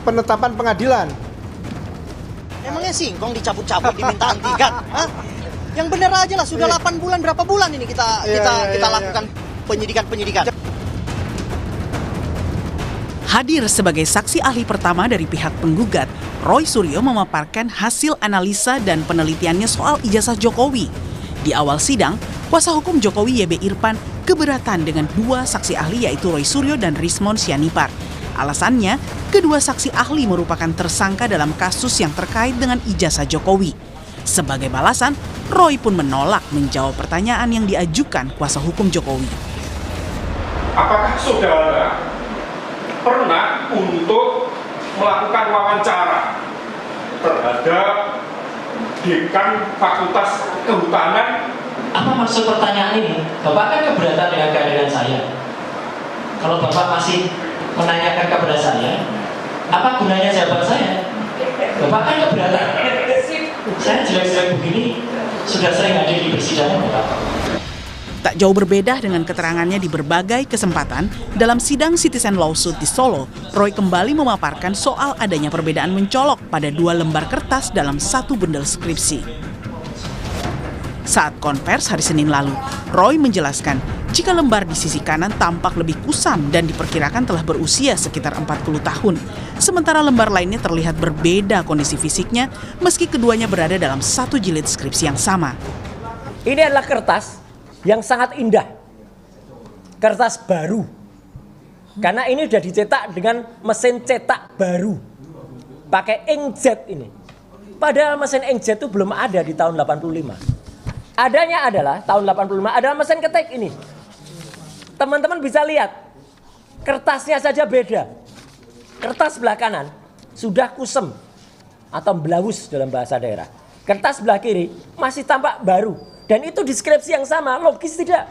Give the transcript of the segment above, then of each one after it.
penetapan pengadilan. Emangnya singkong dicabut-cabut diminta hentikan? Hah? Yang bener aja lah, sudah 8 bulan, berapa bulan ini kita lakukan penyidikan. Hadir sebagai saksi ahli pertama dari pihak penggugat, Roy Suryo memaparkan hasil analisa dan penelitiannya soal ijazah Jokowi. Di awal sidang, kuasa hukum Jokowi YB Irfan keberatan dengan dua saksi ahli yaitu Roy Suryo dan Rismond Sianipar. Alasannya, kedua saksi ahli merupakan tersangka dalam kasus yang terkait dengan ijazah Jokowi. Sebagai balasan, Roy pun menolak menjawab pertanyaan yang diajukan kuasa hukum Jokowi. Apakah saudara pernah untuk melakukan wawancara terhadap dekan Fakultas Kehutanan? Apa maksud pertanyaan ini? Bapak kan keberatan dengan kehadiran saya. Kalau Bapak masih menanyakan kepada saya, apa gunanya jawaban saya? Bapak kan keberatan. Saya jelek-jelek begini sudah sering hadir di persidangan, Bapak. Tak jauh berbeda dengan keterangannya di berbagai kesempatan, dalam sidang Citizen Lawsuit di Solo, Roy kembali memaparkan soal adanya perbedaan mencolok pada 2 lembar kertas dalam 1 bundel skripsi. Saat konvers hari Senin lalu, Roy menjelaskan jika lembar di sisi kanan tampak lebih kusam dan diperkirakan telah berusia sekitar 40 tahun. Sementara lembar lainnya terlihat berbeda kondisi fisiknya meski keduanya berada dalam 1 jilid skripsi yang sama. Ini adalah kertas yang sangat indah. Kertas baru. Karena ini sudah dicetak dengan mesin cetak baru. Pakai inkjet ini. Padahal mesin inkjet itu belum ada di tahun 85. Adanya adalah tahun 85 adalah mesin ketik ini. Teman-teman bisa lihat. Kertasnya saja beda. Kertas sebelah kanan sudah kusem atau belawus dalam bahasa daerah. Kertas sebelah kiri masih tampak baru. Dan itu deskripsi yang sama, logis tidak?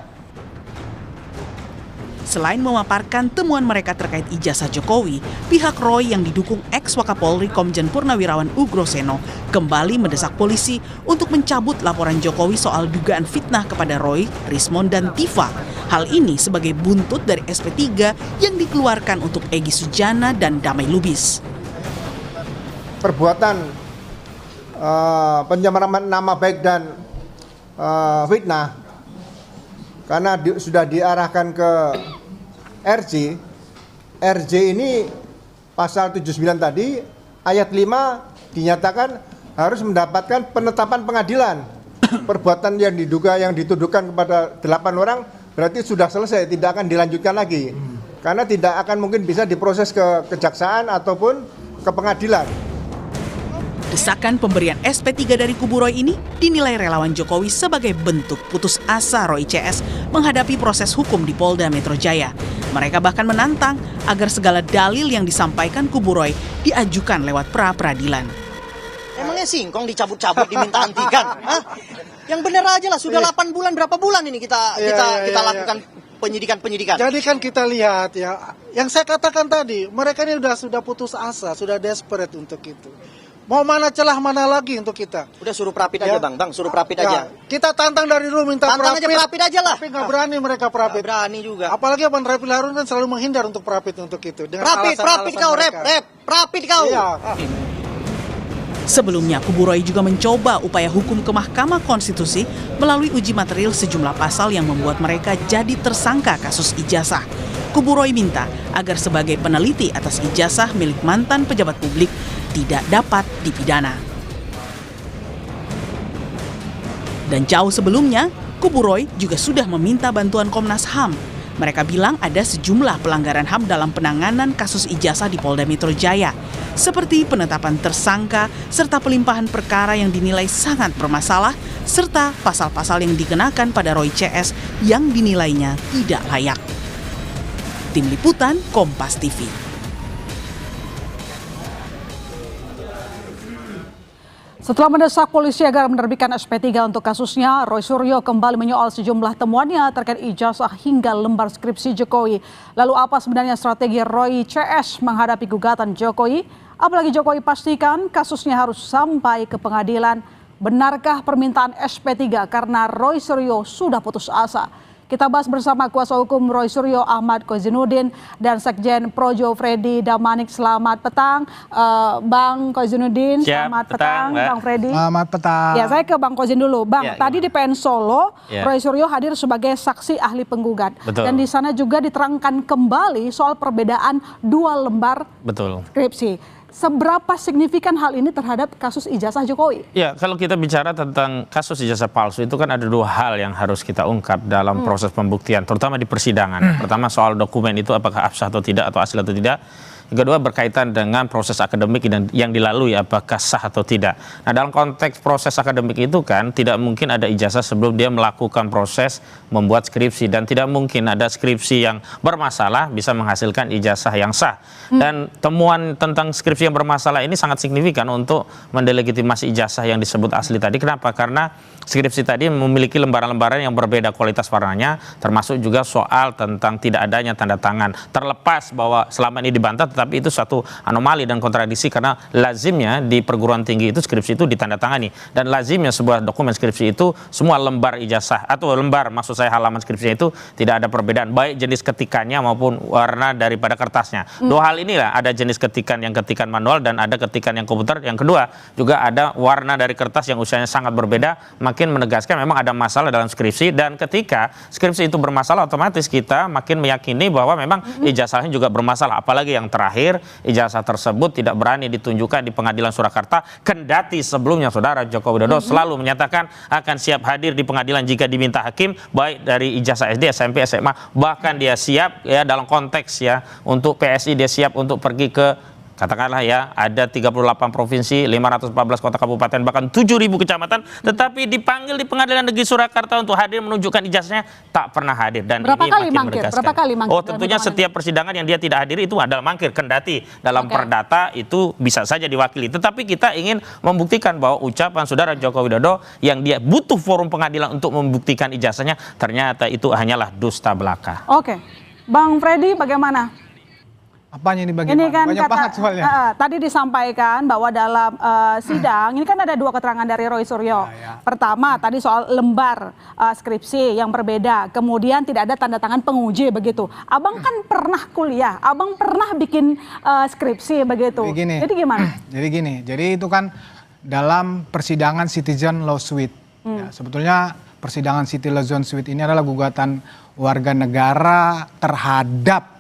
Selain memaparkan temuan mereka terkait ijazah Jokowi, pihak Roy yang didukung ex-Wakapolri Komjen Purnawirawan Ugroseno kembali mendesak polisi untuk mencabut laporan Jokowi soal dugaan fitnah kepada Roy, Rismond, dan Tifa. Hal ini sebagai buntut dari SP3 yang dikeluarkan untuk Egy Sujana dan Damai Lubis. Perbuatan pencemaran nama baik dan fitnah karena sudah diarahkan ke RJ ini pasal 79 tadi ayat 5 dinyatakan harus mendapatkan penetapan pengadilan. Perbuatan yang dituduhkan kepada 8 orang berarti sudah selesai, tidak akan dilanjutkan lagi. Karena tidak akan mungkin bisa diproses ke kejaksaan ataupun ke pengadilan. Desakan pemberian SP3 dari kubu Roy ini dinilai relawan Jokowi sebagai bentuk putus asa Roy CS menghadapi proses hukum di Polda Metro Jaya. Mereka bahkan menantang agar segala dalil yang disampaikan kubu Roy diajukan lewat pra-peradilan. Emangnya singkong dicabut-cabut diminta hentikan? Hah? Yang bener aja lah, sudah 8 bulan, berapa bulan ini kita lakukan penyidikan. Jadi kan kita lihat ya, yang saya katakan tadi, mereka ini sudah putus asa, sudah desperate untuk itu. Mau mana celah mana lagi untuk kita? Udah suruh prapit aja bang, suruh prapit aja. Kita tantang dari dulu minta tantang prapit. Aja prapit aja lah. Tapi nggak berani mereka prapit. Gak berani juga. Apalagi Bang Refil Harun kan selalu menghindar untuk prapit untuk itu. Prapit kau, prapit kau. Iya. Sebelumnya, kubu Roy juga mencoba upaya hukum ke Mahkamah Konstitusi melalui uji material sejumlah pasal yang membuat mereka jadi tersangka kasus ijazah. Kubu Roy minta agar sebagai peneliti atas ijazah milik mantan pejabat publik tidak dapat dipidana. Dan jauh sebelumnya, kubu Roy juga sudah meminta bantuan Komnas HAM. Mereka bilang ada sejumlah pelanggaran HAM dalam penanganan kasus ijazah di Polda Metro Jaya, seperti penetapan tersangka serta pelimpahan perkara yang dinilai sangat bermasalah, serta pasal-pasal yang dikenakan pada Roy CS yang dinilainya tidak layak. Tim Liputan Kompas TV. Setelah mendesak polisi agar menerbitkan SP3 untuk kasusnya, Roy Suryo kembali menyoal sejumlah temuannya terkait ijazah hingga lembar skripsi Jokowi. Lalu apa sebenarnya strategi Roy CS menghadapi gugatan Jokowi? Apalagi Jokowi pastikan kasusnya harus sampai ke pengadilan. Benarkah permintaan SP3 karena Roy Suryo sudah putus asa? Kita bahas bersama kuasa hukum Roy Suryo Ahmad Kozinuddin dan Sekjen Projo Freddy Damanik. Selamat petang, Bang Kozinuddin. Selamat petang, Bang Freddy. Selamat petang. Ya, saya ke Bang Kozin dulu. Bang, tadi di PN Solo, Ya. Roy Suryo hadir sebagai saksi ahli penggugat. Betul. Dan di sana juga diterangkan kembali soal perbedaan 2 lembar Betul. skripsi. Seberapa signifikan hal ini terhadap kasus ijazah Jokowi? Ya, kalau kita bicara tentang kasus ijazah palsu itu kan ada 2 hal yang harus kita ungkap dalam proses pembuktian, terutama di persidangan. Pertama soal dokumen itu apakah absah atau tidak, atau asli atau tidak. Yang kedua berkaitan dengan proses akademik yang dilalui apakah sah atau tidak. Nah, dalam konteks proses akademik itu kan tidak mungkin ada ijazah sebelum dia melakukan proses membuat skripsi, dan tidak mungkin ada skripsi yang bermasalah bisa menghasilkan ijazah yang sah. Dan temuan tentang skripsi yang bermasalah ini sangat signifikan untuk mendelegitimasi ijazah yang disebut asli tadi. Kenapa? Karena skripsi tadi memiliki lembaran-lembaran yang berbeda kualitas warnanya, termasuk juga soal tentang tidak adanya tanda tangan. Terlepas bahwa selama ini dibantah, tapi itu suatu anomali dan kontradiksi, karena lazimnya di perguruan tinggi itu skripsi itu ditandatangani, dan lazimnya sebuah dokumen skripsi itu semua lembar ijazah atau lembar, maksud saya halaman skripsinya itu tidak ada perbedaan baik jenis ketikannya maupun warna daripada kertasnya. 2 hal inilah, ada jenis ketikan yang ketikan manual dan ada ketikan yang komputer. Yang kedua juga ada warna dari kertas yang usianya sangat berbeda, makin menegaskan memang ada masalah dalam skripsi. Dan ketika skripsi itu bermasalah, otomatis kita makin meyakini bahwa memang ijazahnya juga bermasalah. Apalagi yang terakhir, ijazah tersebut tidak berani ditunjukkan di Pengadilan Surakarta, kendati sebelumnya Saudara Joko Widodo selalu menyatakan akan siap hadir di pengadilan jika diminta hakim, baik dari ijazah SD, SMP, SMA, bahkan dia siap ya dalam konteks ya untuk PSI, dia siap untuk pergi ke, katakanlah ya, ada 38 provinsi, 514 kota kabupaten, bahkan 7.000 kecamatan, tetapi dipanggil di Pengadilan Negeri Surakarta untuk hadir menunjukkan ijazahnya, tak pernah hadir. Dan Berapa ini kali makin mangkir? menegaskan. Berapa kali mangkir? Oh, tentunya setiap persidangan yang dia tidak hadir itu adalah mangkir, kendati dalam perdata itu bisa saja diwakili. Tetapi kita ingin membuktikan bahwa ucapan Saudara Joko Widodo yang dia butuh forum pengadilan untuk membuktikan ijazahnya, ternyata itu hanyalah dusta belaka. Oke, Bang Freddy bagaimana? Apanya ini bagaimana? Ini kan Banyak banget soalnya. tadi disampaikan bahwa dalam sidang ini kan ada 2 keterangan dari Roy Suryo. Pertama tadi soal lembar skripsi yang berbeda, kemudian tidak ada tanda tangan penguji begitu. Abang kan pernah kuliah, abang pernah bikin skripsi begitu. Jadi gimana? Jadi itu kan dalam persidangan Citizen Law Suite. Ya, sebetulnya persidangan Citizen Law Suite ini adalah gugatan warga negara terhadap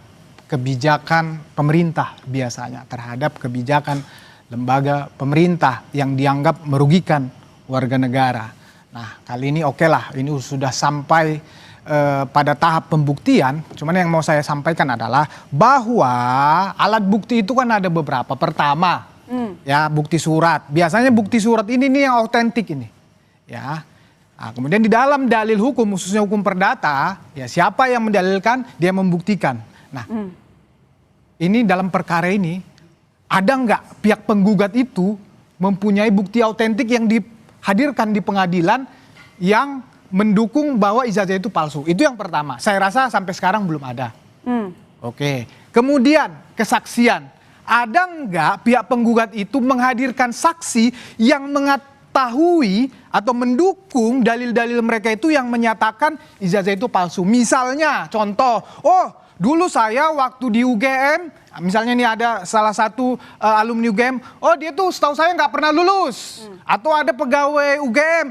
kebijakan pemerintah, biasanya terhadap kebijakan lembaga pemerintah yang dianggap merugikan warga negara. Nah, kali ini oke lah, ini sudah sampai pada tahap pembuktian. Cuman yang mau saya sampaikan adalah bahwa alat bukti itu kan ada beberapa. Pertama, ya bukti surat. Biasanya bukti surat ini nih yang autentik ini, ya. Nah, kemudian di dalam dalil hukum, khususnya hukum perdata, ya siapa yang mendalilkan, dia membuktikan. Nah, ini dalam perkara ini, ada nggak pihak penggugat itu mempunyai bukti autentik yang dihadirkan di pengadilan yang mendukung bahwa ijazah itu palsu? Itu yang pertama. Saya rasa sampai sekarang belum ada. Oke. Kemudian kesaksian. Ada nggak pihak penggugat itu menghadirkan saksi yang mengetahui atau mendukung dalil-dalil mereka itu yang menyatakan ijazah itu palsu? Misalnya, contoh, dulu saya waktu di UGM, misalnya nih ada salah satu alumni UGM, dia tuh setahu saya nggak pernah lulus. Atau ada pegawai UGM,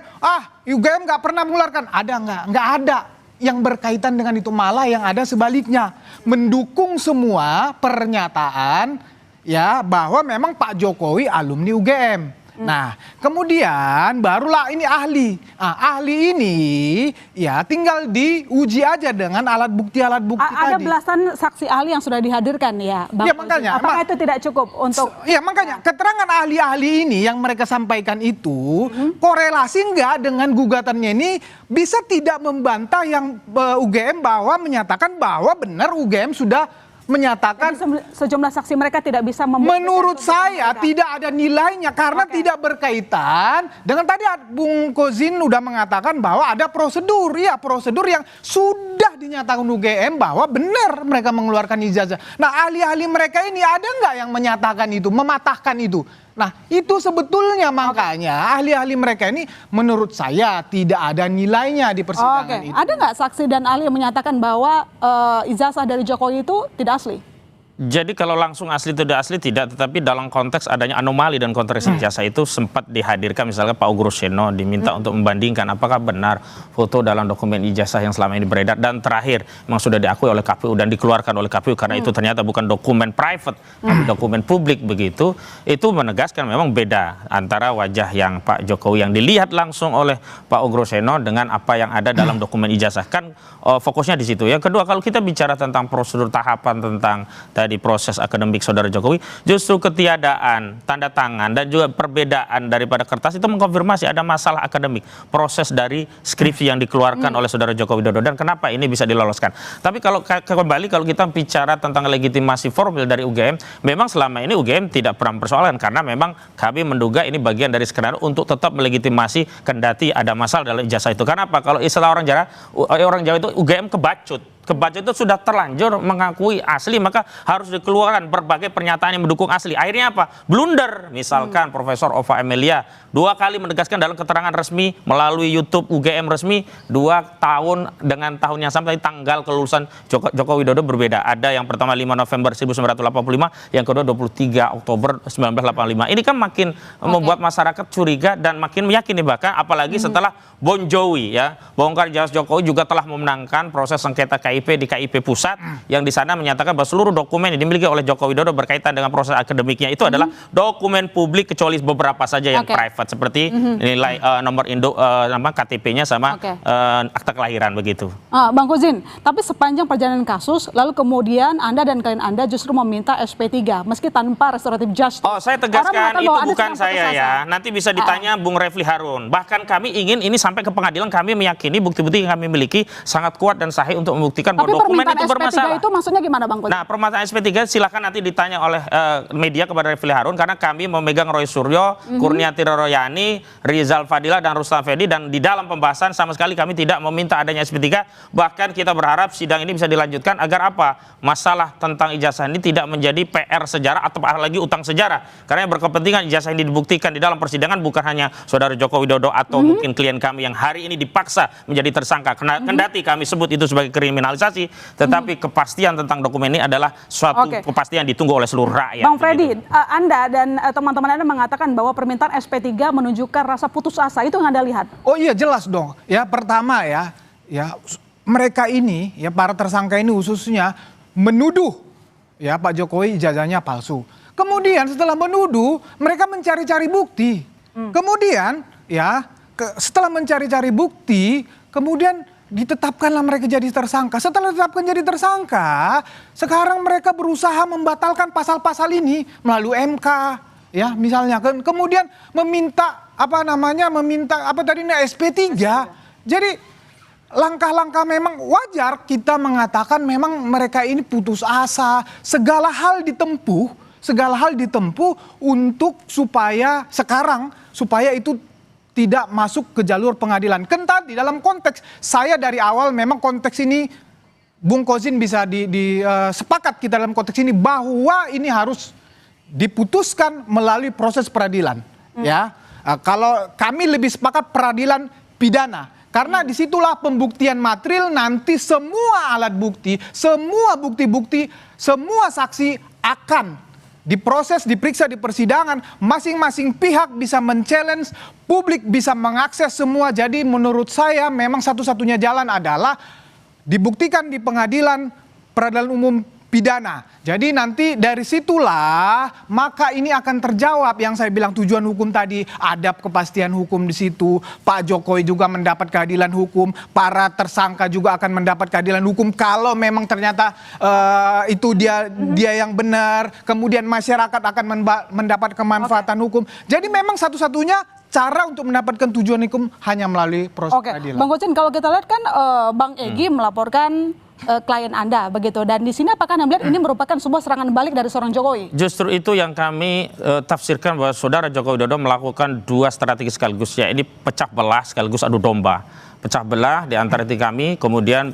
UGM nggak pernah mengeluarkan. Ada nggak? Nggak ada yang berkaitan dengan itu, malah yang ada sebaliknya. Mendukung semua pernyataan ya bahwa memang Pak Jokowi alumni UGM. Nah, kemudian barulah ini ahli. Ahli ini ya tinggal diuji aja dengan alat bukti tadi. Ada belasan saksi ahli yang sudah dihadirkan ya, Bang. Ya, makanya, apakah itu tidak cukup untuk? Ya makanya keterangan ahli-ahli ini yang mereka sampaikan itu korelasi enggak dengan gugatannya ini, bisa tidak membantah yang UGM bahwa menyatakan bahwa benar UGM sudah menyatakan sejumlah saksi mereka tidak bisa menurut saya tidak ada nilainya karena tidak berkaitan dengan tadi Bung Kozin udah mengatakan bahwa ada prosedur, ya prosedur yang sudah dinyatakan UGM bahwa benar mereka mengeluarkan ijazah. Nah, ahli-ahli mereka ini ada nggak yang menyatakan itu, mematahkan itu? Nah, itu sebetulnya makanya ahli-ahli mereka ini menurut saya tidak ada nilainya di persidangan itu. Ada nggak saksi dan ahli yang menyatakan bahwa ijazah dari Jokowi itu tidak asli? Jadi kalau langsung asli tidak asli tidak, tetapi dalam konteks adanya anomali dan konteks ijazah itu sempat dihadirkan, misalnya Pak Ugo Ruseno diminta untuk membandingkan apakah benar foto dalam dokumen ijazah yang selama ini beredar dan terakhir memang sudah diakui oleh KPU dan dikeluarkan oleh KPU karena itu ternyata bukan dokumen private tapi dokumen publik begitu. Itu menegaskan memang beda antara wajah yang Pak Jokowi yang dilihat langsung oleh Pak Ugo Ruseno dengan apa yang ada dalam dokumen ijazah. Kan fokusnya di situ. Yang kedua, kalau kita bicara tentang prosedur tahapan tentang di proses akademik saudara Jokowi, justru ketiadaan tanda tangan dan juga perbedaan daripada kertas itu mengkonfirmasi ada masalah akademik proses dari skripsi yang dikeluarkan oleh saudara Joko Widodo dan kenapa ini bisa diloloskan. Tapi kalau kembali kalau kita bicara tentang legitimasi formil dari UGM, memang selama ini UGM tidak pernah persoalan karena memang kami menduga ini bagian dari skenario untuk tetap melegitimasi kendati ada masalah dalam ijazah itu. Karena apa? Kalau istilah orang Jawa itu UGM kebacut. Kebaca itu sudah terlanjur mengakui asli, maka harus dikeluarkan berbagai pernyataan yang mendukung asli. Akhirnya apa? Blunder. Misalkan Profesor Ova Emilia 2 kali menegaskan dalam keterangan resmi melalui YouTube UGM resmi 2 tahun dengan tahun yang sama, tapi tanggal kelulusan Joko Widodo berbeda. Ada yang pertama 5 November 1985, yang kedua 23 Oktober 1985. Ini kan makin membuat masyarakat curiga dan makin meyakini, bahkan apalagi setelah Bon Jovi ya, bongkar jas Jokowi juga telah memenangkan proses sengketa KIP di KIP Pusat yang di sana menyatakan bahwa seluruh dokumen yang dimiliki oleh Joko Widodo berkaitan dengan proses akademiknya itu adalah dokumen publik kecuali beberapa saja yang private seperti nilai nomor induk KTP-nya sama akta kelahiran begitu. Bang Kozin, tapi sepanjang perjalanan kasus lalu kemudian Anda dan klien Anda justru meminta SP3 meski tanpa restoratif justice. Oh, saya tegaskan itu bukan saya ya. Nanti bisa ditanya Bung Refli Harun. Bahkan kami ingin ini sampai ke pengadilan, kami meyakini bukti-bukti yang kami miliki sangat kuat dan sahih untuk membuktikan bahwa dokumen itu bermasalah. SP3 itu maksudnya gimana Bang Kozin? Nah, permintaan SP3 silakan nanti ditanya oleh media kepada Refli Harun karena kami memegang Roy Suryo, Kurniati Royani, Rizal Fadila dan Rustam Effendi dan di dalam pembahasan sama sekali kami tidak meminta adanya SP3. Bahkan kita berharap sidang ini bisa dilanjutkan agar apa? Masalah tentang ijazah ini tidak menjadi PR sejarah atau lagi utang sejarah. Karena yang berkepentingan ijazah ini dibuktikan di dalam persidangan bukan hanya saudara Joko Widodo atau mungkin klien kami yang hari ini dipaksa menjadi tersangka. Kendati kami sebut itu sebagai kriminalisasi, tetapi kepastian tentang dokumen ini adalah suatu kepastian ditunggu oleh seluruh rakyat. Bang Freddy, Anda dan teman-teman Anda mengatakan bahwa permintaan SP3 menunjukkan rasa putus asa, itu yang Anda lihat? Oh iya, jelas dong. Ya, pertama ya mereka ini ya para tersangka ini khususnya menuduh ya Pak Jokowi ijazahnya palsu. Kemudian setelah menuduh, mereka mencari-cari bukti. Kemudian ya setelah mencari-cari bukti, kemudian ditetapkanlah mereka jadi tersangka. Setelah ditetapkan jadi tersangka, sekarang mereka berusaha membatalkan pasal-pasal ini melalui MK, ya misalnya. Kemudian meminta SP3. Jadi langkah-langkah memang wajar kita mengatakan memang mereka ini putus asa. Segala hal ditempuh untuk supaya itu tidak masuk ke jalur pengadilan. Tadi dalam konteks saya dari awal memang konteks ini Bung Kozin bisa sepakat kita dalam konteks ini bahwa ini harus diputuskan melalui proses peradilan. Ya, kalau kami lebih sepakat peradilan pidana. Karena disitulah pembuktian material, nanti semua alat bukti, semua bukti-bukti, semua saksi akan diproses, diperiksa di persidangan, masing-masing pihak bisa men-challenge, publik bisa mengakses semua. Jadi menurut saya memang satu-satunya jalan adalah dibuktikan di pengadilan peradilan umum pidana. Jadi nanti dari situlah maka ini akan terjawab yang saya bilang tujuan hukum tadi, adab kepastian hukum di situ. Pak Jokowi juga mendapat keadilan hukum, para tersangka juga akan mendapat keadilan hukum kalau memang ternyata itu dia yang benar. Kemudian masyarakat akan mendapat kemanfaatan hukum. Jadi memang satu-satunya cara untuk mendapatkan tujuan hukum hanya melalui proses peradilan. Bang Kozin, kalau kita lihat kan Bang Egy melaporkan klien Anda begitu. Dan di sini apakah Anda melihat ini merupakan sebuah serangan balik dari seorang Jokowi? Justru itu yang kami tafsirkan bahwa saudara Joko Widodo melakukan dua strategi sekaligus, ya ini pecah belah sekaligus adu domba. Pecah belah di antara kami, kemudian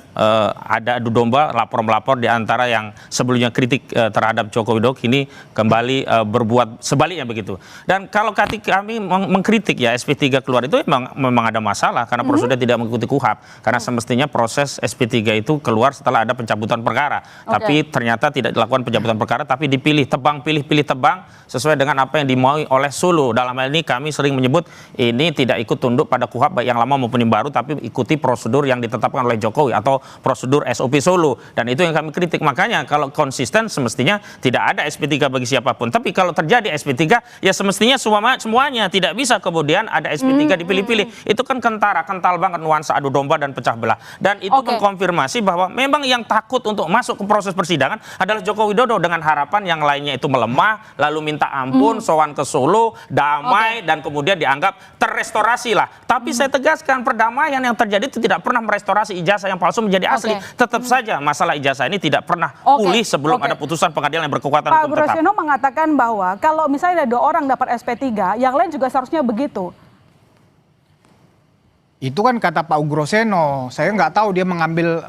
ada adu domba, lapor-melapor di antara yang sebelumnya kritik terhadap Joko Widodo, kini kembali berbuat sebaliknya begitu. Dan kalau kami mengkritik ya SP3 keluar itu memang ada masalah karena prosedur tidak mengikuti KUHAP. Karena semestinya proses SP3 itu keluar setelah ada pencabutan perkara. Tapi ternyata tidak dilakukan pencabutan perkara, tapi dipilih tebang, pilih tebang sesuai dengan apa yang dimaui oleh Sulu. Dalam hal ini kami sering menyebut ini tidak ikut tunduk pada KUHAP baik yang lama maupun yang baru, tapi ikuti prosedur yang ditetapkan oleh Jokowi atau prosedur SOP Solo, dan itu yang kami kritik. Makanya kalau konsisten semestinya tidak ada SP3 bagi siapapun, tapi kalau terjadi SP3 ya semestinya semuanya, tidak bisa kemudian ada SP3 dipilih-pilih. Itu kan kental banget nuansa adu domba dan pecah belah, dan itu mengkonfirmasi bahwa memang yang takut untuk masuk ke proses persidangan adalah Joko Widodo, dengan harapan yang lainnya itu melemah lalu minta ampun, sowan ke Solo, damai, dan kemudian dianggap terrestorasi lah. Tapi saya tegaskan, perdamaian yang terjadi itu tidak pernah merestorasi ijazah yang palsu menjadi asli. Tetap saja masalah ijazah ini tidak pernah pulih sebelum ada putusan pengadilan yang berkekuatan Pak hukum tetap. Groseno mengatakan bahwa kalau misalnya ada 2 orang dapat SP3, yang lain juga seharusnya begitu. Itu kan kata Pak Groseno. Saya nggak tahu dia mengambil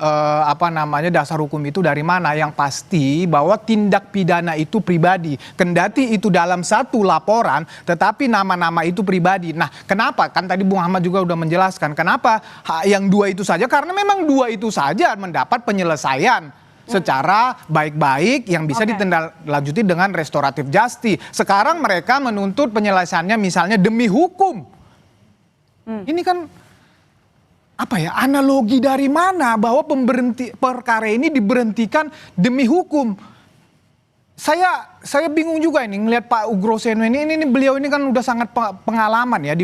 dasar hukum itu dari mana. Yang pasti bahwa tindak pidana itu pribadi. Kendati itu dalam satu laporan, tetapi nama-nama itu pribadi. Nah, kenapa? Kan tadi Bung Ahmad juga udah menjelaskan. Kenapa yang 2 itu saja? Karena memang 2 itu saja mendapat penyelesaian secara baik-baik yang bisa ditindaklanjuti dengan restoratif justice. Sekarang mereka menuntut penyelesaiannya misalnya demi hukum. Ini kan analogi dari mana bahwa perkara ini diberhentikan demi hukum? Saya bingung juga ini ngelihat Pak Groseno ini beliau ini kan udah sangat pengalaman ya di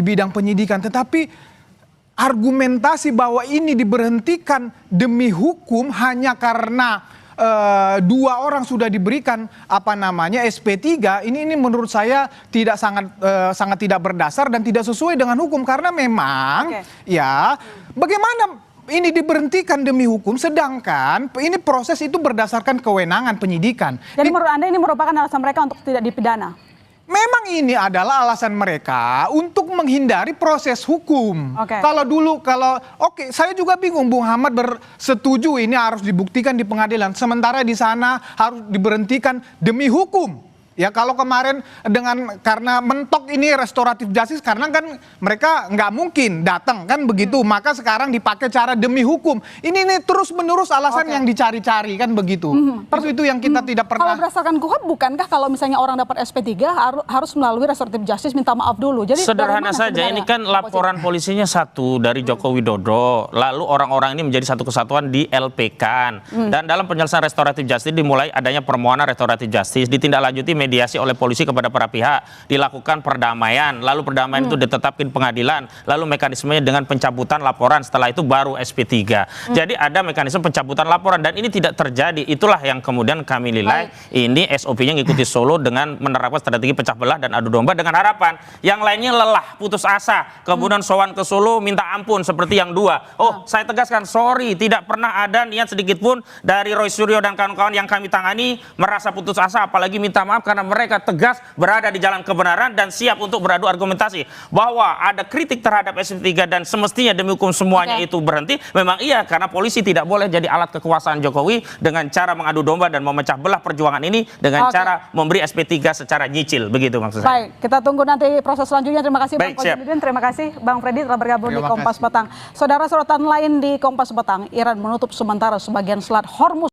bidang penyidikan, tetapi argumentasi bahwa ini diberhentikan demi hukum hanya karena 2 orang sudah diberikan SP3, ini menurut saya sangat tidak berdasar dan tidak sesuai dengan hukum, karena memang bagaimana ini diberhentikan demi hukum sedangkan ini proses itu berdasarkan kewenangan penyidikan. Jadi menurut Anda ini merupakan alasan mereka untuk tidak dipidana? Memang ini adalah alasan mereka untuk menghindari proses hukum. Saya juga bingung, Bung Ahmad bersetuju ini harus dibuktikan di pengadilan, sementara di sana harus diberhentikan demi hukum. Ya kalau kemarin karena mentok ini restoratif justice, karena kan mereka nggak mungkin datang kan begitu, maka sekarang dipakai cara demi hukum. Ini terus menerus alasan yang dicari-cari kan begitu. Itu yang kita tidak pernah. Kalau berdasarkan KUHAP, bukankah kalau misalnya orang dapat SP3 harus melalui restoratif justice minta maaf dulu? Jadi sederhana saja, ini kan laporan polisinya satu dari Joko Widodo, lalu orang-orang ini menjadi satu kesatuan di LP-kan, dan dalam penyelesaian restoratif justice dimulai adanya permohonan restoratif justice, ditindaklanjuti mediasi oleh polisi kepada para pihak, dilakukan perdamaian, lalu perdamaian itu ditetapkan pengadilan, lalu mekanismenya dengan pencabutan laporan, setelah itu baru SP3. Jadi ada mekanisme pencabutan laporan, dan ini tidak terjadi. Itulah yang kemudian kami nilai ini SOP-nya ngikuti Solo dengan menerapkan strategi pecah belah dan adu domba, dengan harapan yang lainnya lelah, putus asa, kemudian sowan ke Solo minta ampun seperti yang 2. Saya tegaskan, sorry, tidak pernah ada niat sedikit pun dari Roy Suryo dan kawan-kawan yang kami tangani merasa putus asa, apalagi minta maaf, karena mereka tegas berada di jalan kebenaran dan siap untuk beradu argumentasi bahwa ada kritik terhadap SP3 dan semestinya demi hukum semuanya itu berhenti. Memang iya, karena polisi tidak boleh jadi alat kekuasaan Jokowi dengan cara mengadu domba dan memecah belah perjuangan ini dengan cara memberi SP3 secara nyicil, begitu maksud saya. Baik, kita tunggu nanti proses selanjutnya. Terima kasih Bang Komarudin, terima kasih Bang Freddy telah bergabung di Kompas Petang. Saudara, sorotan lain di Kompas Petang, Iran menutup sementara sebagian Selat Hormuz